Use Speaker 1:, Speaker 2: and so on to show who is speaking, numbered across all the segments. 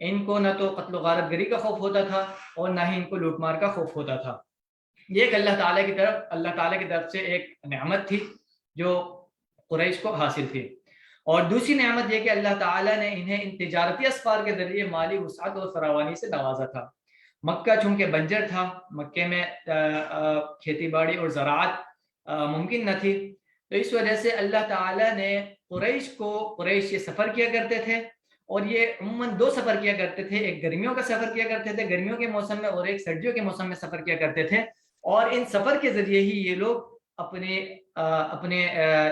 Speaker 1: ان کو نہ تو قتل و غارت گری کا خوف ہوتا تھا اور نہ ہی ان کو لوٹ مار کا خوف ہوتا تھا۔ یہ ایک اللہ تعالیٰ کی طرف سے ایک نعمت تھی جو قریش کو حاصل تھی۔ اور دوسری نعمت یہ کہ اللہ تعالیٰ نے انہیں ان تجارتی اسفار کے ذریعے مالی وسعت اور فراوانی سے نوازا تھا۔ مکہ چونکہ بنجر تھا، مکے میں کھیتی باڑی اور زراعت ممکن نہ تھی، تو اس وجہ سے اللہ تعالیٰ نے قریش یہ سفر کیا کرتے تھے، اور یہ عموماً 2 سفر کیا کرتے تھے، ایک گرمیوں کا سفر کیا کرتے تھے گرمیوں کے موسم میں، اور ایک سردیوں کے موسم میں سفر کیا کرتے تھے، اور ان سفر کے ذریعے ہی یہ لوگ اپنے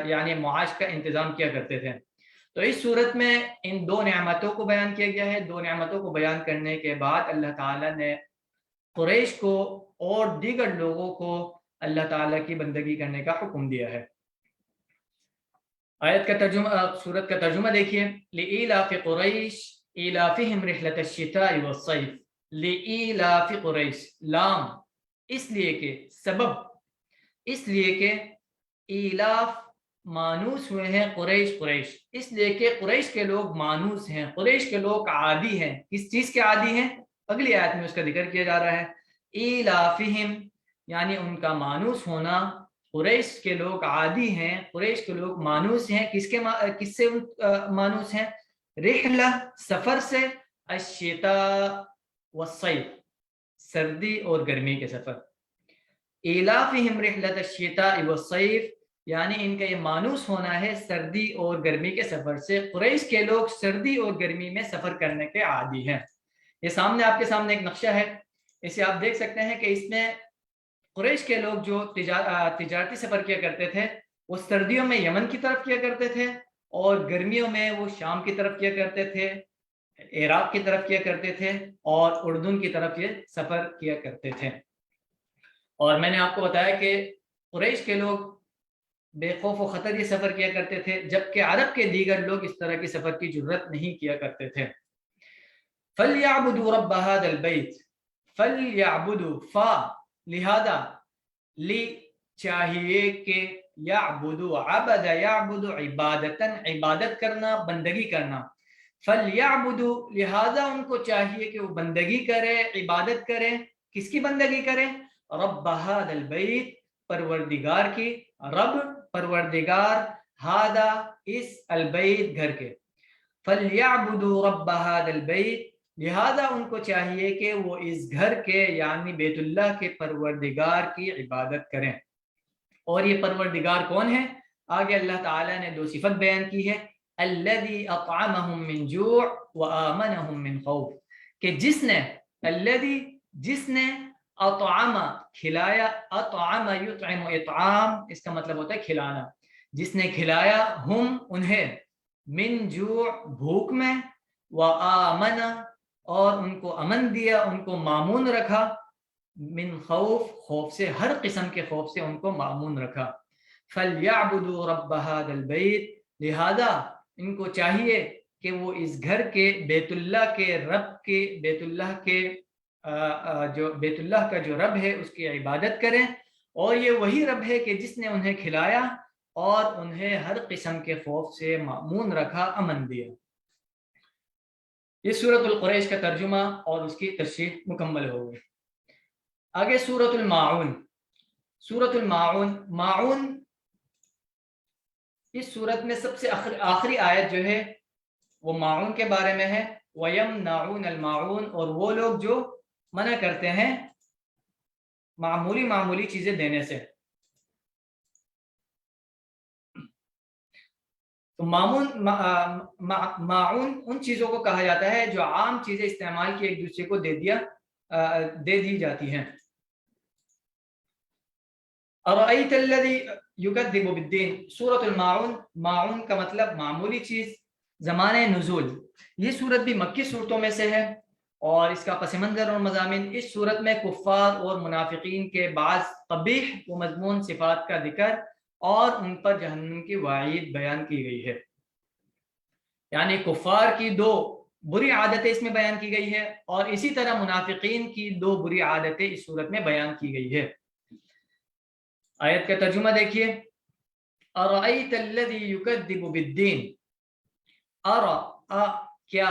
Speaker 1: یعنی معاش کا انتظام کیا کرتے تھے۔ تو اس صورت میں ان 2 نعمتوں کو بیان کیا گیا ہے۔ 2 نعمتوں کو بیان کرنے کے بعد اللہ تعالیٰ نے قریش کو اور دیگر لوگوں کو اللہ تعالیٰ کی بندگی کرنے کا حکم دیا ہے۔ آیت کا ترجمہ، سورت کا ترجمہ دیکھیے، لإیلاف قریش ایلافہم رحلۃ الشتاء والصیف۔ لإیلاف قریش، لام اس لیے کہ، سبب اس لیے کہ ایلاف مانوس ہوئے ہیں قریش، اس لیے کہ قریش کے لوگ مانوس ہیں، قریش کے لوگ عادی ہیں۔ کس چیز کے عادی ہیں؟ اگلی آیت میں اس کا ذکر کیا جا رہا ہے۔ ایلافہم یعنی ان کا مانوس ہونا، قریش کے لوگ عادی ہیں، قریش کے لوگ مانوس ہیں۔ کس سے مانوس ہیں؟ رحلہ سفر سے، الشتاء والصیف سردی اور گرمی کے سفر۔ ایلافہم رحلۃ الشتاء والصیف یعنی ان کا یہ مانوس ہونا ہے سردی اور گرمی کے سفر سے۔ قریش کے لوگ سردی اور گرمی میں سفر کرنے کے عادی ہیں۔ یہ آپ کے سامنے ایک نقشہ ہے، اسے آپ دیکھ سکتے ہیں کہ اس میں قریش کے لوگ جو تجارتی سفر کیا کرتے تھے وہ سردیوں میں یمن کی طرف کیا کرتے تھے، اور گرمیوں میں وہ شام کی طرف کیا کرتے تھے، عراق کی طرف کیا کرتے تھے، اور اردن کی طرف یہ سفر کیا کرتے تھے۔ اور میں نے آپ کو بتایا کہ قریش کے لوگ بے خوف و خطر یہ سفر کیا کرتے تھے، جبکہ عرب کے دیگر لوگ اس طرح کی سفر کی جرت نہیں کیا کرتے تھے۔ فَلْيَعْبُدُوا رَبَّ هَذَا الْبَيْتِ، فَلْيَعْبُدُوا فا لہذا، لی چاہیے کہ، یعبدو عبد یعبد عبادتاً عبادت کرنا، بندگی کرنا، فلیعبدو لہذا ان کو چاہیے کہ وہ بندگی کرے، عبادت کرے۔ کس کی بندگی کرے؟ رب ھذا البیت پروردگار کی، رب پروردگار، ھذا اس، البیت گھر کے، فلیعبدوا رب ھذا البیت لہذا ان کو چاہیے کہ وہ اس گھر کے یعنی بیت اللہ کے پروردگار کی عبادت کریں۔ اور یہ پروردگار کون ہے؟ آگے اللہ تعالیٰ نے 2 صفت بیان کی ہے، الذی اطعمہم من جوع وآمنہم من خوف، کہ جس نے اطعم کھلایا، اطعم یطعم اطعام اس کا مطلب ہوتا ہے کھلانا، جس نے کھلایا ہم انہیں، من جوع بھوک میں، وآمن اور ان کو امن دیا، ان کو مامون رکھا، من خوف خوف سے، ہر قسم کے خوف سے ان کو مامون رکھا۔ فَلْيَعْبُدُوا رَبَّ هَذَا الْبَيْتِ لہذا ان کو چاہیے کہ وہ اس گھر کے، بیت اللہ کے رب کے، بیت اللہ کے جو بیت اللہ کا جو رب ہے اس کی عبادت کریں، اور یہ وہی رب ہے کہ جس نے انہیں کھلایا اور انہیں ہر قسم کے خوف سے مامون رکھا، امن دیا۔ یہ سورۃ القریش کا ترجمہ اور اس کی تشریح مکمل ہو گئی۔ آگے سورۃ الماعون۔ سورۃ الماعون، ماعون اس سورت میں سب سے آخری آیت جو ہے وہ ماعون کے بارے میں ہے، وَيَمْنَعُونَ الْمَاعُونَ اور وہ لوگ جو منع کرتے ہیں معمولی چیزیں دینے سے۔ تو ماعون ان چیزوں کو کہا جاتا ہے جو عام چیزیں استعمال کی ایک دوسرے کو دے دی جاتی ہیں۔ اَرَأَيْتَ الَّذِي يُكَذِّبُ بِالدِّينِ، سورۃ الماعون، ماعون کا مطلب معمولی چیز۔ زمانہ نزول، یہ سورت بھی مکی صورتوں میں سے ہے، اور اس کا پس منظر اور مضامین، اس صورت میں کفار اور منافقین کے بعض قبیح و مذموم صفات کا ذکر اور ان پر جہنم کی وعید بیان کی گئی ہے۔ یعنی کفار کی 2 بری عادتیں اس میں بیان کی گئی ہے، اور اسی طرح منافقین کی 2 بری عادتیں اس صورت میں بیان کی گئی ہے۔ آیت کا ترجمہ دیکھیے، اَرَأَيْتَ الَّذِي يُكَذِّبُ بِالدِّينِ، کیا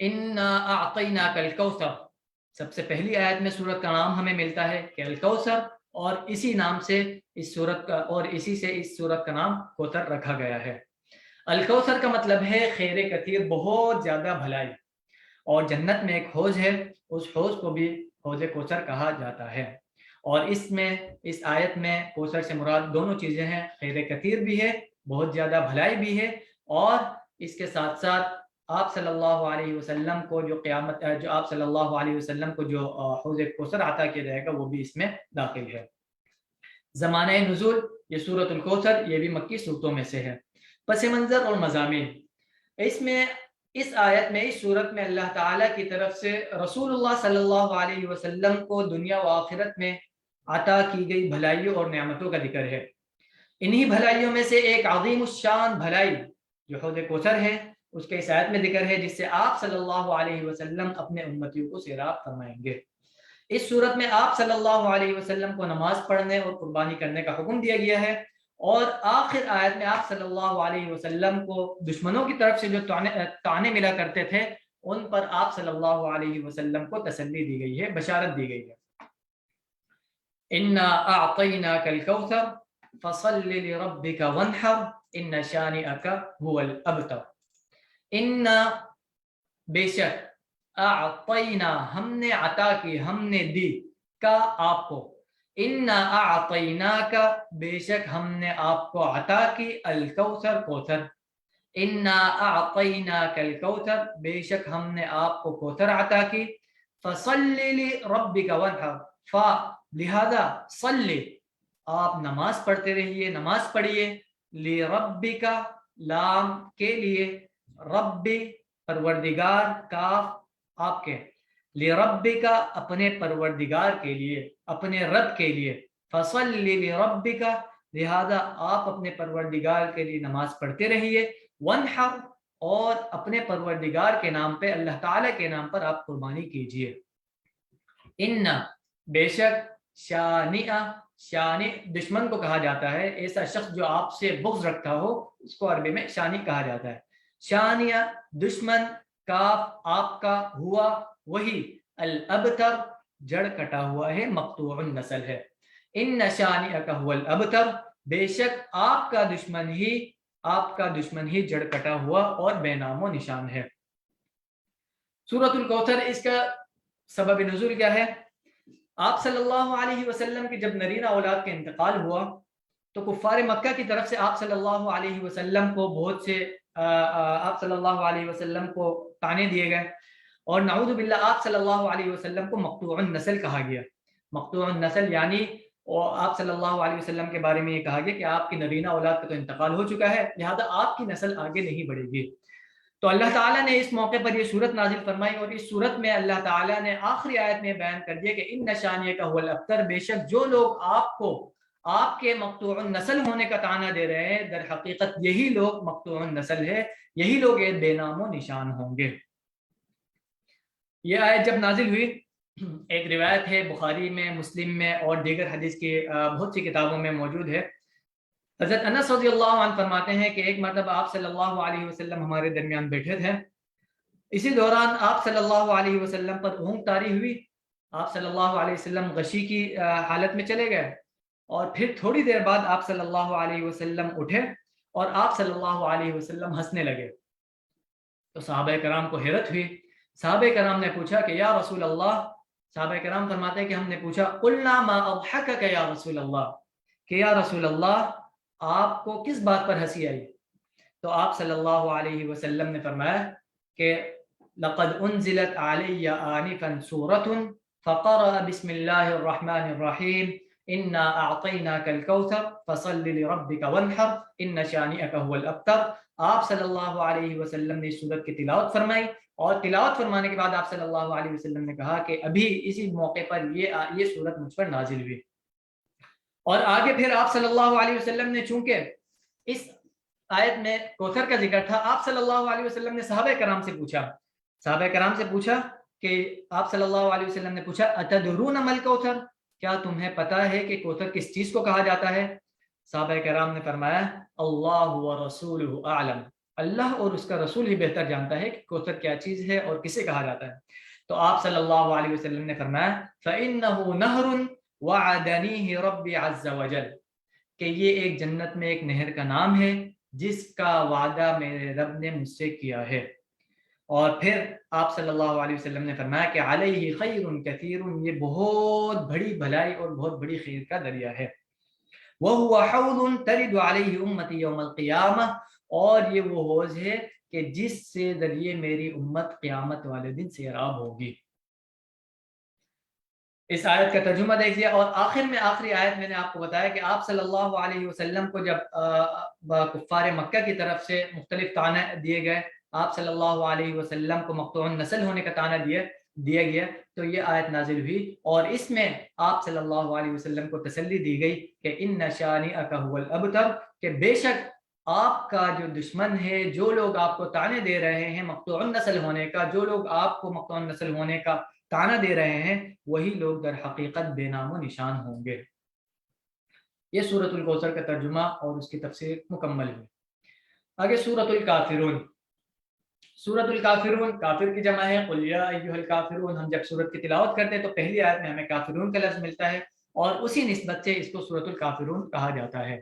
Speaker 1: انا اعطیناک الکوثر، سب سے پہلی آیت میں سورت کا نام ہمیں ملتا ہے کہ الکوثر، اور اسی نام سے اس سورت کا، اور اسی سے اس سورت کا نام کوثر رکھا گیا ہے۔ الکوثر کا مطلب ہے خیر کثیر، بہت زیادہ بھلائی، اور جنت میں ایک حوض ہے، اس حوض کو بھی حوض کوثر کہا جاتا ہے۔ اور اس آیت میں کوثر سے مراد دونوں چیزیں ہیں، خیر کثیر بھی ہے، بہت زیادہ بھلائی بھی ہے، اور اس کے ساتھ ساتھ آپ صلی اللہ علیہ وسلم کو جو آپ صلی اللہ علیہ وسلم کو جو حوض کوثر عطا کیا جائے گا وہ بھی اس میں داخل ہے۔ زمانہ نزول یہ سورۃ الکوثر، یہ بھی مکی صورتوں میں سے ہے۔ پس منظر اور مضامین، اس آیت میں، اس صورت میں اللہ تعالیٰ کی طرف سے رسول اللہ صلی اللہ علیہ وسلم کو دنیا و آخرت میں عطا کی گئی بھلائیوں اور نعمتوں کا ذکر ہے۔ انہی بھلائیوں میں سے ایک عظیم الشان بھلائی جو حوض کوثر ہے، اس کے اس آیت میں ذکر ہے، جس سے آپ صلی اللہ علیہ وسلم اپنے امتیوں کو سیراب فرمائیں گے۔ اس صورت میں آپ صلی اللہ علیہ وسلم کو نماز پڑھنے اور قربانی کرنے کا حکم دیا گیا ہے، اور آخر آیت میں آپ صلی اللہ علیہ وسلم کو دشمنوں کی طرف سے جو طعنے ملا کرتے تھے ان پر آپ صلی اللہ علیہ وسلم کو تسلی دی گئی ہے، بشارت دی گئی ہے۔ انا اعطیناک الکوثر فصل لربک وانحر ان شانئک هو الابتر۔ انا بے شک، اعطینا ہم نے عطا کی، ہم نے دی، کا آپ کو، انا اعطیناک بے شک ہم نے آپ کو عطا کی، الکوثر کوثر، انا اعطیناک الکوثر بے شک ہم نے آپ کو کوثر عطا کی، فصلی لربک وانحر، لہذا صلی آپ نماز پڑھتے رہیے، نماز پڑھیے، لربک لام کے لیے، رب پروردگار، کاف آپ کے، لربک اپنے پروردگار کے لیے، اپنے رب کے لیے، فصلی لربک لہذا آپ اپنے پروردگار کے لیے نماز پڑھتے رہیے، وانحر اور اپنے پروردگار کے نام پہ، اللہ تعالیٰ کے نام پر آپ قربانی کیجیے۔ ان بے شک، شانی دشمن کو کہا جاتا ہے، ایسا شخص جو آپ سے بغض رکھتا ہو اس کو عربی میں شانی کہا جاتا ہے۔ شانیہ دشمن، کاف آپ کا، ہوا وہی، الابتر جڑ کٹا ہوا ہے، مقطوع النسل ہے۔ ان شانئک هو الابتر بے شک آپ کا دشمن ہی جڑ کٹا ہوا اور بے نام و نشان ہے۔ سورۃ الکوثر، اس کا سبب نزول کیا ہے؟ آپ صلی اللہ علیہ وسلم کی جب نرینہ اولاد کا انتقال ہوا تو کفار مکہ کی طرف سے آپ صلی اللہ علیہ وسلم کو بہت سے آپ صلی اللہ علیہ وسلم کو طعنے دیے گئے، اور نعوذ باللہ آپ صلی اللہ علیہ وسلم کو مقطوع النسل کہا گیا۔ مقطوع النسل یعنی آپ صلی اللہ علیہ وسلم کے بارے میں یہ کہا گیا کہ آپ کی نرینہ اولاد کا تو انتقال ہو چکا ہے، لہذا آپ کی نسل آگے نہیں بڑھے گی۔ تو اللہ تعالیٰ نے اس موقع پر یہ صورت نازل فرمائی، اور اس صورت میں اللہ تعالیٰ نے آخری آیت میں بیان کر دیا کہ ان شانئک هو الابتر بے شک جو لوگ آپ کو آپ کے مقطوع النسل ہونے کا طعنہ دے رہے ہیں، در حقیقت یہی لوگ مقطوع النسل ہے، یہی لوگ بے نام و نشان ہوں گے۔ یہ آیت جب نازل ہوئی، ایک روایت ہے بخاری میں، مسلم میں اور دیگر حدیث کی بہت سی کتابوں میں موجود ہے، حضرت انس رضی اللہ عنہ فرماتے ہیں کہ ایک مرتبہ آپ صلی اللہ علیہ وسلم ہمارے درمیان بیٹھے تھے، اسی دوران آپ صلی اللہ علیہ وسلم پر اونگ طاری ہوئی، آپ صلی اللہ علیہ وسلم غشی کی حالت میں چلے گئے، اور پھر تھوڑی دیر بعد آپ صلی اللہ علیہ وسلم اٹھے اور آپ صلی اللہ علیہ وسلم ہنسنے لگے۔ تو صحابہ کرام کو حیرت ہوئی، صحابہ کرام نے پوچھا کہ یا رسول اللہ، صحابہ کرام فرماتے ہیں کہ ہم نے پوچھا قلنا ما اضحکک یا رسول اللہ، کہ یا رسول اللہ آپ کو کس بات پر ہنسی آئی؟ تو آپ صلی اللہ علیہ وسلم نے فرمایا کہ لقد انزلت علی آنفا سورۃ فقرأ بسم اللہ الرحمن الرحیم انا اعطیناک الکوثر فصل لربک وانحر ان شانئک هو الابتر۔ آپ صلی اللہ علیہ وسلم نے اس سورت کی تلاوت فرمائی، اور تلاوت فرمانے کے بعد آپ صلی اللہ علیہ وسلم نے کہا کہ ابھی اسی موقع پر یہ سورت مجھ پر نازل ہوئی۔ اور آگے پھر آپ صلی اللہ علیہ وسلم نے، چونکہ اس آیت میں کوثر کا ذکر تھا، آپ صلی اللہ علیہ وسلم نے صحابہ کرام سے پوچھا کہ آپ صلی اللہ علیہ وسلم نے پوچھا اتدرون ما الکوثر، کیا تمہیں پتہ ہے کہ کوثر کس چیز کو کہا جاتا ہے؟ صحابہ کرام نے فرمایا اللہ ورسولہ اعلم، اللہ اور اس کا رسول ہی بہتر جانتا ہے کہ کوثر کیا چیز ہے اور کسے کہا جاتا ہے۔ تو آپ صلی اللہ علیہ وسلم نے فرمایا فَإِنَّهُ نَهْرٌ وَعَدَنِيهِ رَبِّ عَزَّ وَجَلَّ، کہ یہ ایک جنت میں ایک نہر کا نام ہے جس کا وعدہ میرے رب نے مجھ سے کیا ہے۔ اور پھر آپ صلی اللہ علیہ وسلم نے فرمایا کہ علیہ خیر کثیر، یہ بہت بڑی بھلائی اور بہت بڑی خیر کا دریا ہے۔ وَهُوَ حَوْضٌ تَرِدُ عَلَيْهِ أُمَّتِي يَوْمَ الْقِيَامَةِ، اور یہ وہ حوض ہے کہ جس سے ذریعے میری امت قیامت والے دن سیراب ہوگی۔ اس آیت کا ترجمہ دیکھیے، اور آخر میں آخری آیت میں نے آپ کو بتایا کہ آپ صلی اللہ علیہ وسلم کو جب کفار مکہ کی طرف سے مختلف طعنے دیے گئے، آپ صلی اللہ علیہ وسلم کو مقطوع النسل ہونے کا طعنہ دیا گیا، تو یہ آیت نازل ہوئی اور اس میں آپ صلی اللہ علیہ وسلم کو تسلی دی گئی کہ ان شانئک ھو الابتر، کہ بے شک آپ کا جو دشمن ہے، جو لوگ آپ کو طعنے دے رہے ہیں مقطوع النسل ہونے کا، جو لوگ آپ کو مقطوع النسل ہونے کا طعنہ دے رہے ہیں، وہی لوگ در حقیقت بے نام و نشان ہوں گے۔ یہ سورۃ الکوثر کا ترجمہ اور اس کی تفسیر مکمل ہوئی۔ آگے سورۃ الکافرون۔ سورۃ الکافرون کافر کی جمع ہے، قل یا ایھا الکافرون۔ ہم جب سورت کی تلاوت کرتے ہیں تو پہلی آیت میں ہمیں کافرون کا لفظ ملتا ہے اور اسی نسبت سے اس کو سورۃ الکافرون کہا جاتا ہے۔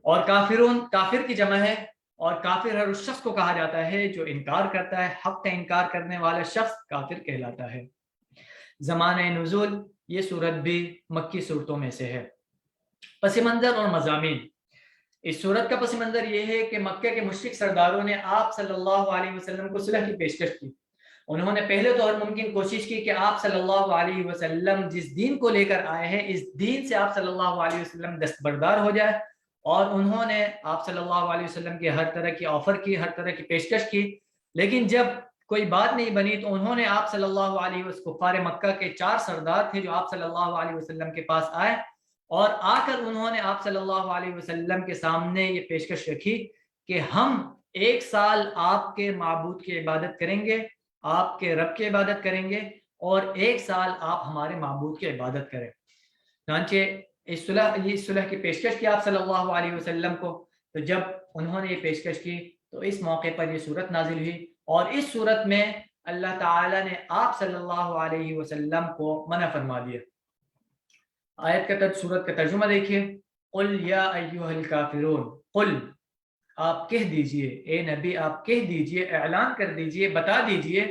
Speaker 1: اور کافرون کافر کی جمع ہے، اور کافر ہر اس شخص کو کہا جاتا ہے جو انکار کرتا ہے، حق کا انکار کرنے والا شخص کافر کہلاتا ہے۔ زمانہ نزول، یہ سورت بھی مکی صورتوں میں سے ہے۔ پس منظر اور مضامین، اس سورت کا پس منظر یہ ہے کہ مکہ کے مشرک سرداروں نے آپ صلی اللہ علیہ وسلم کو صلح کی پیشکش کی۔ انہوں نے پہلے تو ہر ممکن کوشش کی کہ آپ صلی اللہ علیہ وسلم جس دین کو لے کر آئے ہیں، اس دین سے آپ صلی اللہ علیہ وسلم دستبردار ہو جائے، اور انہوں نے آپ صلی اللہ علیہ وسلم کی ہر طرح کی آفر کی، ہر طرح کی پیشکش کی، لیکن جب کوئی بات نہیں بنی تو انہوں نے آپ صلی اللہ علیہ وسلم، کفار مکہ کے 4 سردار تھے جو آپ صلی اللہ علیہ وسلم کے پاس آئے، اور آ کر انہوں نے آپ صلی اللہ علیہ وسلم کے سامنے یہ پیشکش رکھی کہ ہم 1 سال آپ کے معبود کی عبادت کریں گے، آپ کے رب کی عبادت کریں گے، اور 1 سال آپ ہمارے معبود کی عبادت کریں۔ چنانچہ اس صلح کی پیشکش کی آپ صلی اللہ علیہ وسلم کو، تو جب انہوں نے یہ پیشکش کی تو اس موقع پر یہ صورت نازل ہوئی، اور اس صورت میں اللہ تعالی نے آپ صلی اللہ علیہ وسلم کو منع فرما دیا۔ آیت کا صورت کا ترجمہ دیکھیے، قل یا ایھا الکافرون، قل آپ کہہ دیجئے، اے نبی آپ کہہ دیجئے، اعلان کر دیجئے، بتا دیجئے،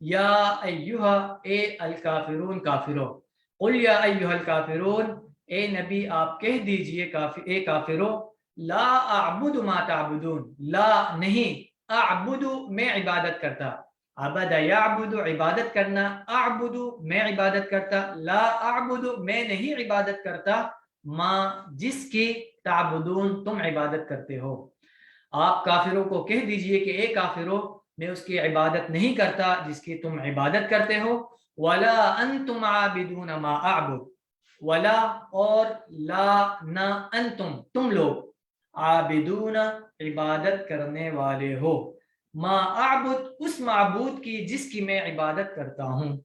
Speaker 1: یا ایھا اے الکافرون کافروں، قل یا ایھا الکافرون اے نبی آپ کہہ دیجئے اے کافروں، لا اعبد ما تعبدون، لا نہیں، اعبد میں عبادت کرتا، عبد یعبد عبادت کرنا، اعبد میں عبادت کرتا، لا اعبد میں نہیں عبادت کرتا، ما جس کی تعبدون تم عبادت کرتے ہو۔ آپ کافروں کو کہہ دیجئے کہ اے کافروں میں اس کی عبادت نہیں کرتا جس کی تم عبادت کرتے ہو، ولا انتم عابدون ما اعبد، ولا اور لا نہ، انتم تم لوگ، عابدون عبادت کرنے والے ہو، ما اعبد اس معبود کی جس کی میں عبادت کرتا ہوں،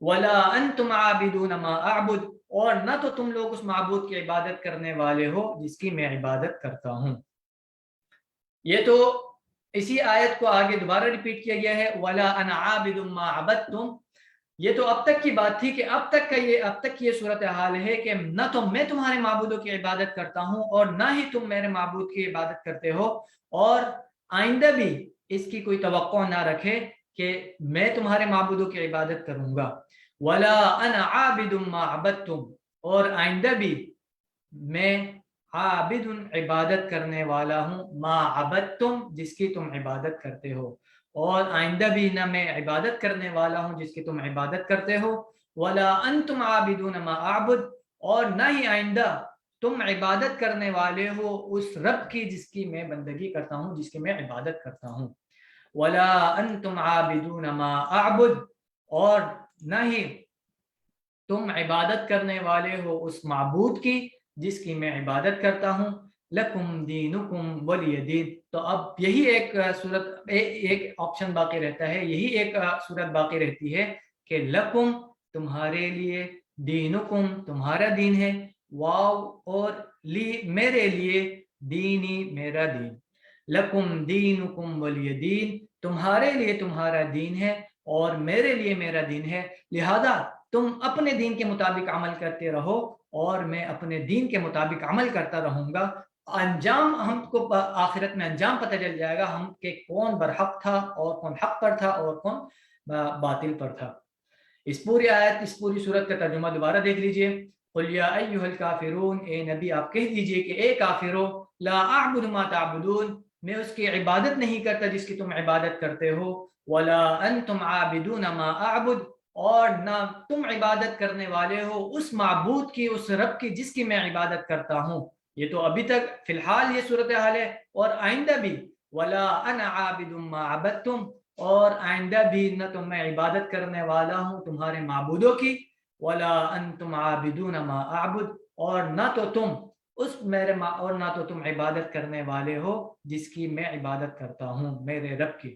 Speaker 1: ولا انتم عابدون ما اعبد اور نہ تو تم لوگ اس معبود کی عبادت کرنے والے ہو جس کی میں عبادت کرتا ہوں۔ یہ تو اسی آیت کو آگے دوبارہ ریپیٹ کیا گیا ہے، ولا انا عابد ما عبدتم۔ یہ تو اب تک کی بات تھی کہ اب تک کی یہ صورتحال ہے کہ نہ تو میں تمہارے معبودوں کی عبادت کرتا ہوں اور نہ ہی تم میرے معبود کی عبادت کرتے ہو، اور آئندہ بھی اس کی کوئی توقع نہ رکھے کہ میں تمہارے معبودوں کی عبادت کروں گا۔ ولا انا عابد ما عبدتم، اور آئندہ بھی میں عابد عبادت کرنے والا ہوں، ما عبدتم جس کی تم عبادت کرتے ہو، اور آئندہ بھی نہ میں عبادت کرنے والا ہوں جس کی تم عبادت کرتے ہو، ولا انتم عابدون ما اعبد اور نہ ہی آئندہ تم عبادت کرنے والے ہو اس رب کی جس کی میں بندگی کرتا ہوں، جس کی میں عبادت کرتا ہوں، ولا انتم عابدون ما اعبد اور نہ ہی تم عبادت کرنے والے ہو اس معبود کی جس کی میں عبادت کرتا ہوں، لکم دینکم ولی دین۔ تو اب یہی ایک صورت، ایک آپشن باقی رہتا ہے، یہی ایک صورت باقی رہتی ہے کہ لکم تمہارے لیے، دینکم تمہارا دین ہے، واو اور لی میرے لیے، دینی میرا دین، لکم دینکم ولی دین، تمہارے لیے تمہارا دین ہے اور میرے لیے میرا دین ہے، لہذا تم اپنے دین کے مطابق عمل کرتے رہو اور میں اپنے دین کے مطابق عمل کرتا رہوں گا۔ انجام ہم کو آخرت میں انجام پتہ چل جائے گا ہم کہ کون برحق تھا اور کون حق پر تھا اور کون باطل پر تھا۔ اس پوری آیت، اس پوری صورت کا ترجمہ دوبارہ دیکھ لیجئے۔ قل یا ایھا الکافرون، اے نبی آپ کہہ دیجئے کہ اے کافرو، لا اعبد ما تعبدون، میں اس کی عبادت نہیں کرتا جس کی تم عبادت کرتے ہو، ولا انتم عابدون ما اعبد، اور نہ تم عبادت کرنے والے ہو اس معبود کی، اس رب کی جس کی میں عبادت کرتا ہوں۔ یہ تو ابھی تک فی الحال یہ صورتحال ہے، اور آئندہ بھی ولا انا عابد ما عبدتم، اور آئندہ بھی نہ تو میں عبادت کرنے والا ہوں تمہارے معبودوں کی، ولا انتم عابدون ما اعبد، اور نہ تو تم اور نہ تو تم عبادت کرنے والے ہو جس کی میں عبادت کرتا ہوں، میرے رب کی۔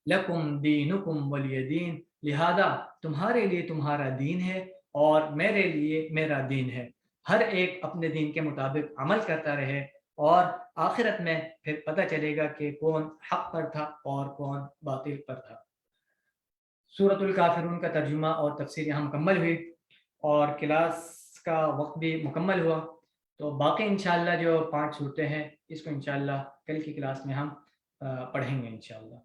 Speaker 1: لکم دینکم ولی دین، لہذا تمہارے لیے تمہارا دین ہے اور میرے لیے میرا دین ہے۔ ہر ایک اپنے دین کے مطابق عمل کرتا رہے اور آخرت میں پھر پتہ چلے گا کہ کون حق پر تھا اور کون باطل پر تھا۔ سورۃ الکافرون کا ترجمہ اور تفسیر یہاں مکمل ہوئی اور کلاس کا وقت بھی مکمل ہوا، تو باقی انشاءاللہ جو 5 صورتیں ہیں اس کو انشاءاللہ کل کی کلاس میں ہم پڑھیں گے انشاءاللہ۔